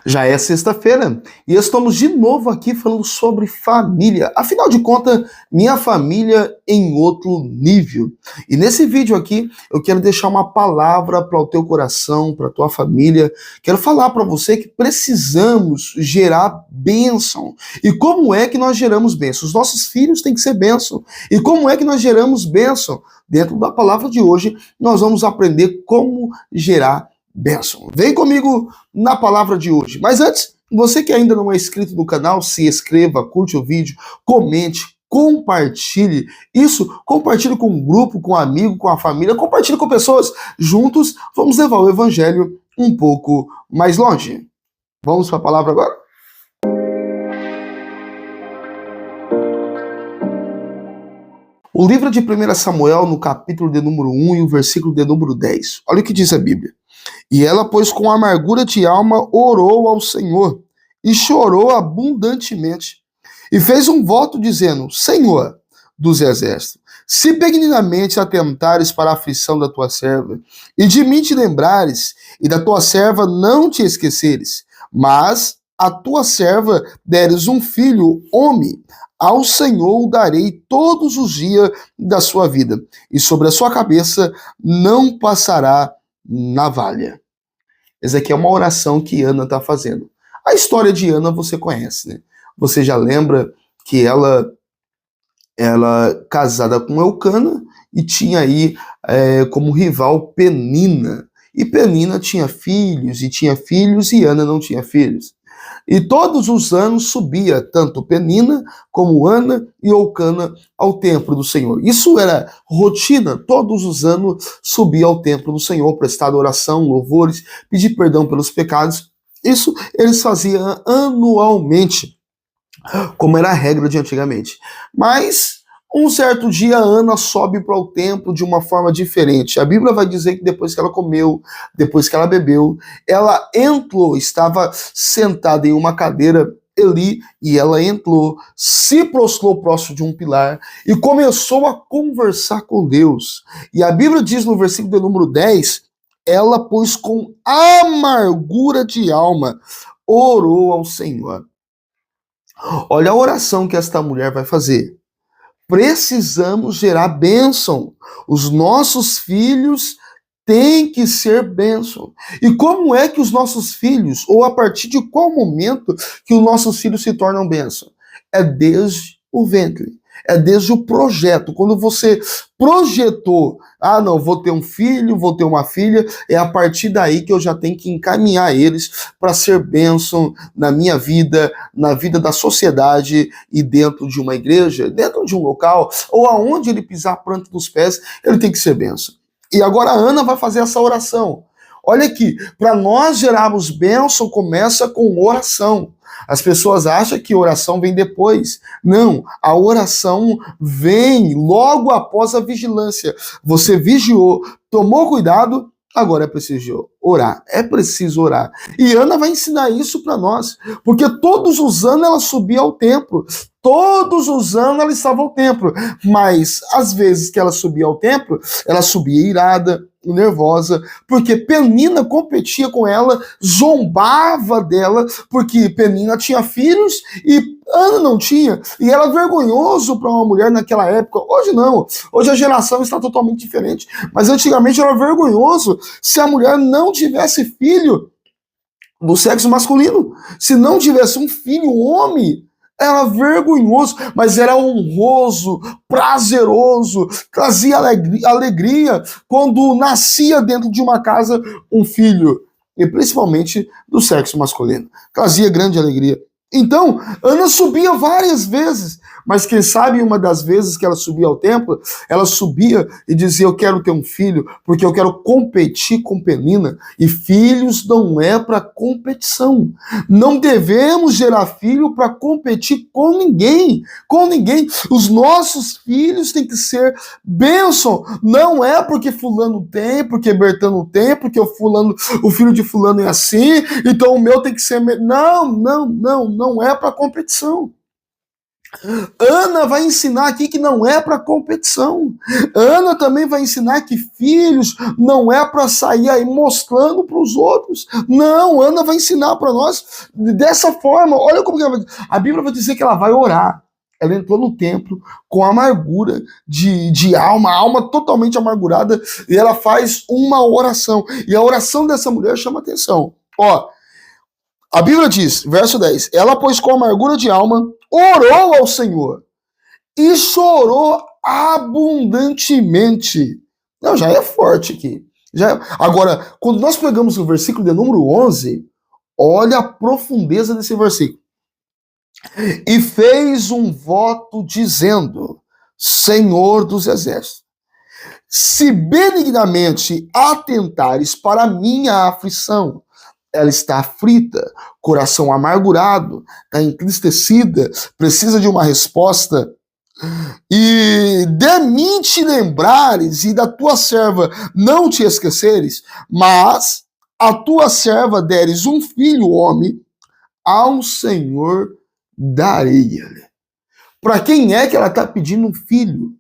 Já é sexta-feira e estamos de novo aqui falando sobre família. Afinal de contas, minha família em outro nível. E nesse vídeo aqui, eu quero deixar uma palavra para o teu coração, para a tua família. Quero falar para você que precisamos gerar bênção. E como é que nós geramos bênção? Os nossos filhos têm que ser bênção. E como é que nós geramos bênção? Dentro da palavra de hoje, nós vamos aprender como gerar bênção. Vem comigo na palavra de hoje. Mas antes, você que ainda não é inscrito no canal, se inscreva, curte o vídeo, comente, compartilhe. Isso, compartilhe com um grupo, com um amigo, com a família, compartilhe com pessoas. Juntos, vamos levar o evangelho um pouco mais longe. Vamos para a palavra agora? O livro de 1 Samuel, no capítulo de número 1 e o versículo de número 10. Olha o que diz a Bíblia. E ela, pois, com amargura de alma, orou ao Senhor e chorou abundantemente. E fez um voto dizendo: Senhor dos exércitos, se benignamente atentares para a aflição da tua serva, e de mim te lembrares, e da tua serva não te esqueceres, mas a tua serva deres um filho, homem, ao Senhor o darei todos os dias da sua vida, e sobre a sua cabeça não passará navalha. Essa aqui é uma oração que Ana está fazendo. A história de Ana você conhece, né? Você já lembra que ela casada com Eucana e tinha aí como rival Penina. E Penina tinha filhos e Ana não tinha filhos. E todos os anos subia tanto Penina como Ana e Eucana ao templo do Senhor. Isso era rotina, todos os anos subia ao templo do Senhor, prestar oração, louvores, pedir perdão pelos pecados. Isso eles faziam anualmente, como era a regra de antigamente. Mas um certo dia Ana sobe para o templo de uma forma diferente. A Bíblia vai dizer que depois que ela comeu, depois que ela bebeu, ela entrou, estava sentada em uma cadeira ali, e ela entrou, se prostrou próximo de um pilar e começou a conversar com Deus. E a Bíblia diz no versículo de número 10, ela, pois, com amargura de alma, orou ao Senhor. Olha a oração que esta mulher vai fazer. Precisamos gerar bênção. Os nossos filhos têm que ser bênção. E como é que os nossos filhos, ou a partir de qual momento que os nossos filhos se tornam bênção? É desde o ventre. É desde o projeto. Quando você projetou, não, vou ter um filho, vou ter uma filha, é a partir daí que eu já tenho que encaminhar eles para ser bênção na minha vida, na vida da sociedade e dentro de uma igreja, dentro de um local, ou aonde ele pisar a planta dos pés, ele tem que ser bênção. E agora a Ana vai fazer essa oração. Olha aqui, para nós gerarmos bênção, começa com oração. As pessoas acham que oração vem depois. Não, a oração vem logo após a vigilância. Você vigiou, tomou cuidado, agora é preciso orar. É preciso orar. E Ana vai ensinar isso para nós, porque todos os anos ela subia ao templo. Todos os anos ela estava ao templo, mas às vezes que ela subia ao templo, ela subia irada, nervosa, porque Penina competia com ela, zombava dela, porque Penina tinha filhos e Ana não tinha, e era vergonhoso para uma mulher naquela época. Hoje não, hoje a geração está totalmente diferente, mas antigamente era vergonhoso se a mulher não tivesse filho do sexo masculino, se não tivesse um filho homem. Era vergonhoso, mas era honroso, prazeroso, trazia alegria quando nascia dentro de uma casa um filho, e principalmente do sexo masculino. Trazia grande alegria. Então, Ana subia várias vezes, mas quem sabe uma das vezes que ela subia ao templo, ela subia e dizia: eu quero ter um filho, porque eu quero competir com Penina, e filhos não é para competição. Não devemos gerar filho para competir com ninguém, com ninguém. Os nossos filhos têm que ser bênção, não é porque fulano tem, porque Bertano tem, porque o filho de fulano é assim, então o meu tem que ser... Não é para competição. Ana vai ensinar aqui que não é para competição. Ana também vai ensinar que filhos não é para sair aí mostrando para os outros. Não, Ana vai ensinar para nós dessa forma. Olha como que a Bíblia vai dizer que ela vai orar. Ela entrou no templo com amargura de alma, a alma totalmente amargurada, e ela faz uma oração. E a oração dessa mulher chama atenção. Ó, a Bíblia diz, verso 10, ela, pois, com amargura de alma, orou ao Senhor e chorou abundantemente. Não, já é forte aqui. Agora, quando nós pegamos o versículo de número 11, olha a profundeza desse versículo. E fez um voto dizendo, Senhor dos exércitos, se benignamente atentares para a minha aflição, ela está aflita, coração amargurado, está entristecida, precisa de uma resposta. E de mim te lembrares e da tua serva não te esqueceres, mas a tua serva deres um filho homem, ao Senhor darei. Para quem é que ela está pedindo um filho?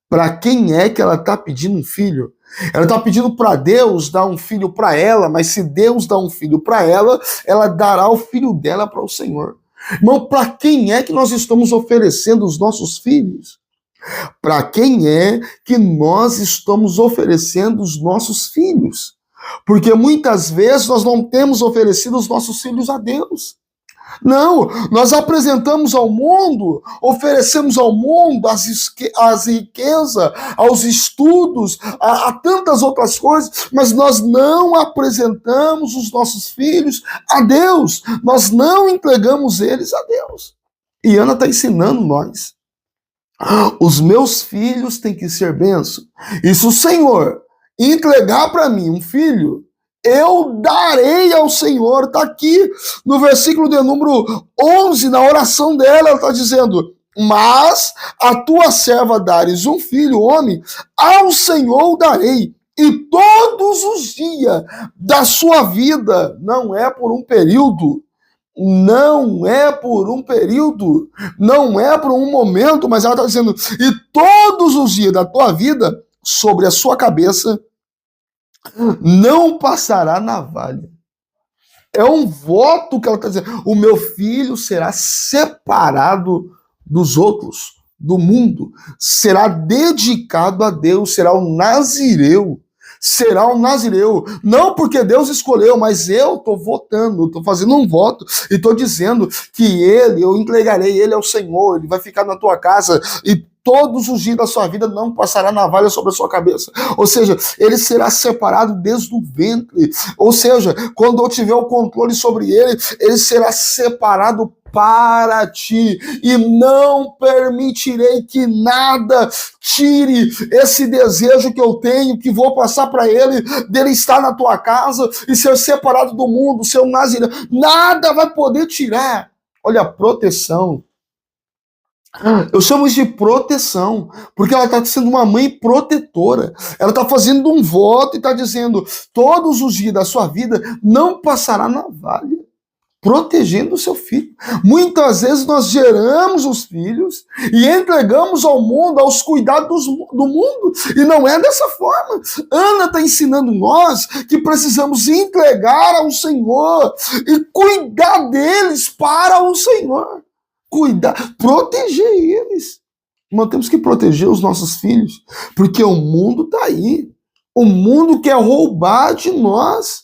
Para quem é que ela está pedindo um filho? Ela está pedindo para Deus dar um filho para ela, mas se Deus dá um filho para ela, ela dará o filho dela para o Senhor. Irmão, para quem é que nós estamos oferecendo os nossos filhos? Para quem é que nós estamos oferecendo os nossos filhos? Porque muitas vezes nós não temos oferecido os nossos filhos a Deus. Não, nós apresentamos ao mundo, oferecemos ao mundo as riquezas, aos estudos, a tantas outras coisas, mas nós não apresentamos os nossos filhos a Deus, nós não entregamos eles a Deus. E Ana está ensinando nós. Os meus filhos têm que ser bênção. E se o Senhor entregar para mim um filho, eu darei ao Senhor. Está aqui no versículo de número 11, na oração dela, ela está dizendo, mas a tua serva dares um filho, homem, ao Senhor darei, e todos os dias da sua vida, não é por um período, não é por um período, não é por um momento, mas ela está dizendo, e todos os dias da tua vida, sobre a sua cabeça, não passará navalha. É um voto que ela está dizendo. O meu filho será separado dos outros, do mundo. Será dedicado a Deus, será um nazireu. Será um nazireu. Não porque Deus escolheu, mas eu estou votando, estou fazendo um voto e estou dizendo que eu entregarei ele ao Senhor, ele vai ficar na tua casa e todos os dias da sua vida não passará navalha sobre a sua cabeça. Ou seja, ele será separado desde o ventre. Ou seja, quando eu tiver o controle sobre ele, ele será separado para ti. E não permitirei que nada tire esse desejo que eu tenho, que vou passar para ele, dele estar na tua casa e ser separado do mundo, ser um nazireu. Nada vai poder tirar. Olha a proteção. Eu chamo isso de proteção, porque ela está sendo uma mãe protetora. Ela está fazendo um voto e está dizendo, todos os dias da sua vida não passará navalha, protegendo o seu filho. Muitas vezes nós geramos os filhos e entregamos ao mundo, aos cuidados do mundo, e não é dessa forma. Ana está ensinando nós que precisamos entregar ao Senhor e cuidar deles para o Senhor. Cuidar, proteger eles. Nós temos que proteger os nossos filhos, porque o mundo está aí. O mundo quer roubar de nós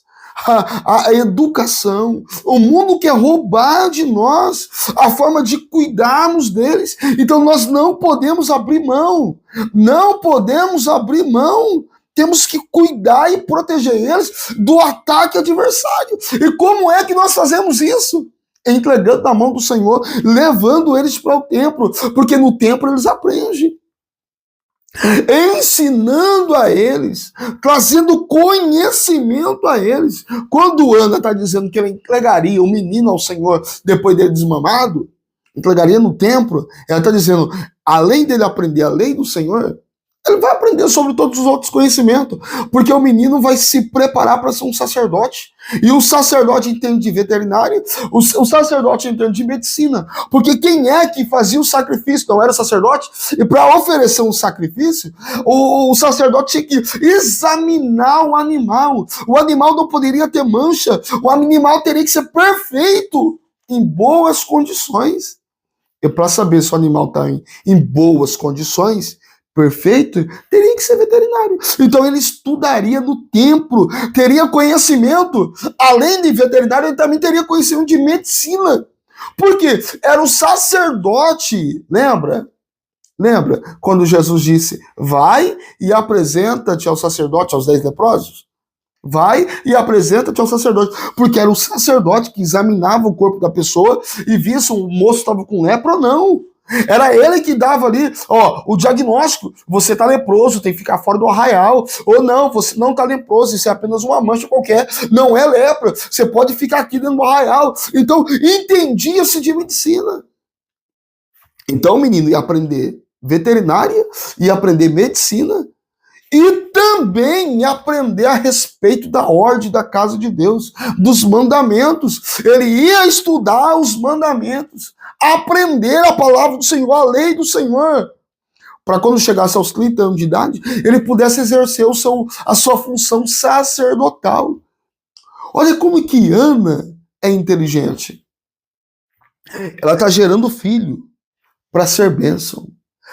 a educação. O mundo quer roubar de nós a forma de cuidarmos deles. Então nós não podemos abrir mão. Não podemos abrir mão. Temos que cuidar e proteger eles do ataque adversário. E como é que nós fazemos isso? Entregando na mão do Senhor, levando eles para o templo, porque no templo eles aprendem. Ensinando a eles, trazendo conhecimento a eles. Quando Ana está dizendo que ela entregaria o menino ao Senhor depois dele desmamado, entregaria no templo, ela está dizendo, além dele aprender a lei do Senhor, Ele vai aprender sobre todos os outros conhecimentos, porque o menino vai se preparar para ser um sacerdote. E o sacerdote entende de veterinária, o sacerdote entende de medicina, porque quem é que fazia o sacrifício? Não era o sacerdote? E para oferecer um sacrifício, o sacerdote tinha que examinar o animal. O animal não poderia ter mancha, o animal teria que ser perfeito, em boas condições. E para saber se o animal está em boas condições, perfeito, teria que ser veterinário. Então ele estudaria no templo, teria conhecimento, além de veterinário, ele também teria conhecimento de medicina. Por quê? Era o sacerdote, lembra? Lembra quando Jesus disse, vai e apresenta-te ao sacerdote, aos 10 leprosos? Vai e apresenta-te ao sacerdote. Porque era o sacerdote que examinava o corpo da pessoa e via se o moço estava com lepra ou não. Era ele que dava ali, ó, o diagnóstico. Você tá leproso, tem que ficar fora do arraial. Ou não, você não tá leproso, isso é apenas uma mancha qualquer. Não é lepra, você pode ficar aqui dentro do arraial. Então, entendia-se de medicina. Então, o menino ia aprender veterinária, ia aprender medicina, e também aprender a respeito da ordem da casa de Deus, dos mandamentos. Ele ia estudar os mandamentos, aprender a palavra do Senhor, a lei do Senhor, para quando chegasse aos 30 anos de idade, ele pudesse exercer a sua função sacerdotal. Olha como que Ana é inteligente. Ela está gerando filho para ser bênção.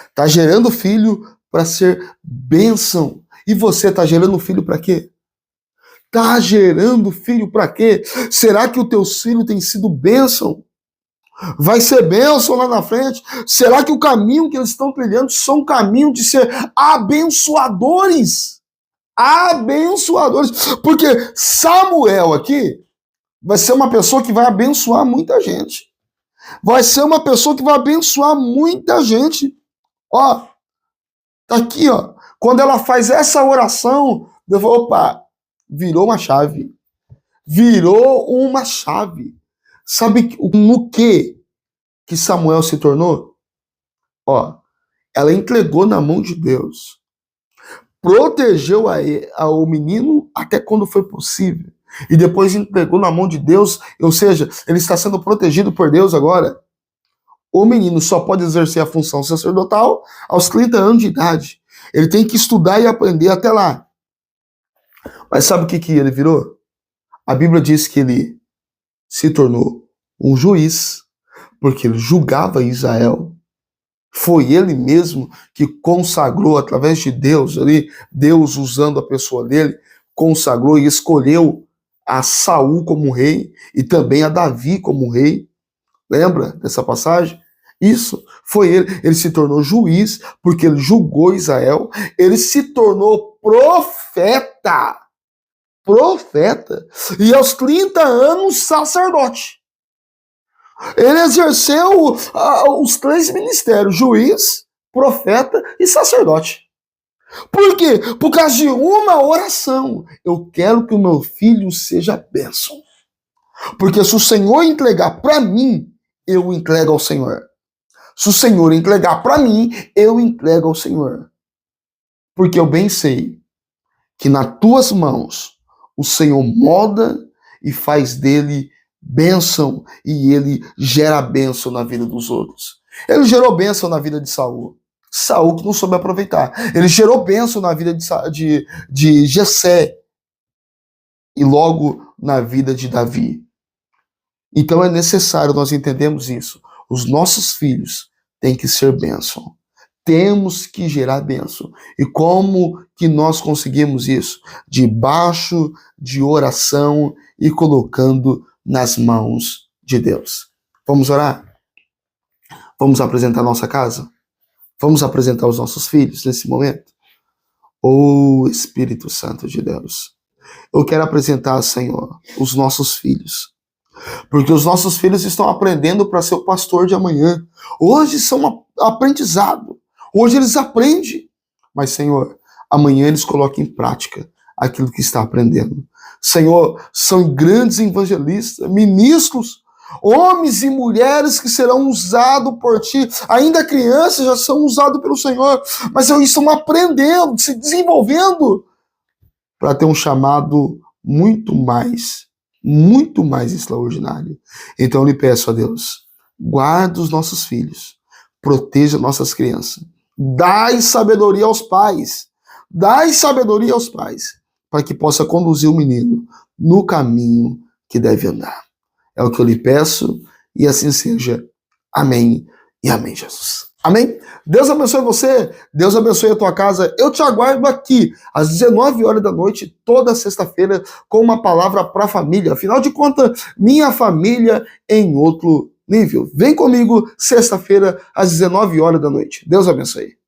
Está gerando filho para ser bênção. E você está gerando filho para quê? Está gerando filho para quê? Será que o teu filho tem sido bênção? Vai ser bênção lá na frente? Será que o caminho que eles estão trilhando são um caminho de ser abençoadores? Abençoadores. Porque Samuel aqui vai ser uma pessoa que vai abençoar muita gente. Vai ser uma pessoa que vai abençoar muita gente. Ó, tá aqui, ó. Quando ela faz essa oração, eu falo, opa, virou uma chave. Virou uma chave. Sabe no que Samuel se tornou? Ó, ela entregou na mão de Deus. Protegeu ao menino até quando foi possível. E depois entregou na mão de Deus, ou seja, ele está sendo protegido por Deus agora. O menino só pode exercer a função sacerdotal aos 30 anos de idade. Ele tem que estudar e aprender até lá. Mas sabe o que ele virou? A Bíblia diz que ele se tornou um juiz, porque ele julgava Israel. Foi ele mesmo que consagrou, através de Deus, ali, Deus usando a pessoa dele, consagrou e escolheu a Saul como rei e também a Davi como rei. Lembra dessa passagem? Isso, foi ele. Ele se tornou juiz porque ele julgou Israel. Ele se tornou profeta. Profeta. E aos 30 anos, sacerdote. Ele exerceu os 3 ministérios: juiz, profeta e sacerdote. Por quê? Por causa de uma oração. Eu quero que o meu filho seja bênção. Porque se o Senhor entregar para mim, eu entrego ao Senhor. Se o Senhor entregar para mim, eu entrego ao Senhor. Porque eu bem sei que nas tuas mãos o Senhor molda e faz dele bênção, e ele gera bênção na vida dos outros. Ele gerou bênção na vida de Saul. Saul que não soube aproveitar. Ele gerou bênção na vida de Jessé e logo na vida de Davi. Então é necessário nós entendermos isso. Os nossos filhos têm que ser bênção. Temos que gerar bênção. E como que nós conseguimos isso? Debaixo de oração e colocando nas mãos de Deus. Vamos orar? Vamos apresentar nossa casa? Vamos apresentar os nossos filhos nesse momento? Ô Espírito Santo de Deus, eu quero apresentar, Senhor, os nossos filhos. Porque os nossos filhos estão aprendendo para ser o pastor de amanhã. Hoje são aprendizado. Hoje eles aprendem. Mas, Senhor, amanhã eles colocam em prática aquilo que está aprendendo. Senhor, são grandes evangelistas, ministros, Homens e mulheres que serão usados por ti, ainda crianças já são usados pelo Senhor, mas eles estão aprendendo, se desenvolvendo para ter um chamado muito mais extraordinário. Então eu lhe peço a Deus, guarda os nossos filhos, proteja nossas crianças, dai sabedoria aos pais, para que possa conduzir o menino no caminho que deve andar. É o que eu lhe peço, e assim seja. Amém e amém, Jesus. Amém? Deus abençoe você, Deus abençoe a tua casa. Eu te aguardo aqui, às 19 horas da noite, toda sexta-feira, com uma palavra para a família. Afinal de contas, minha família em outro nível. Vem comigo, sexta-feira, às 19 horas da noite. Deus abençoe.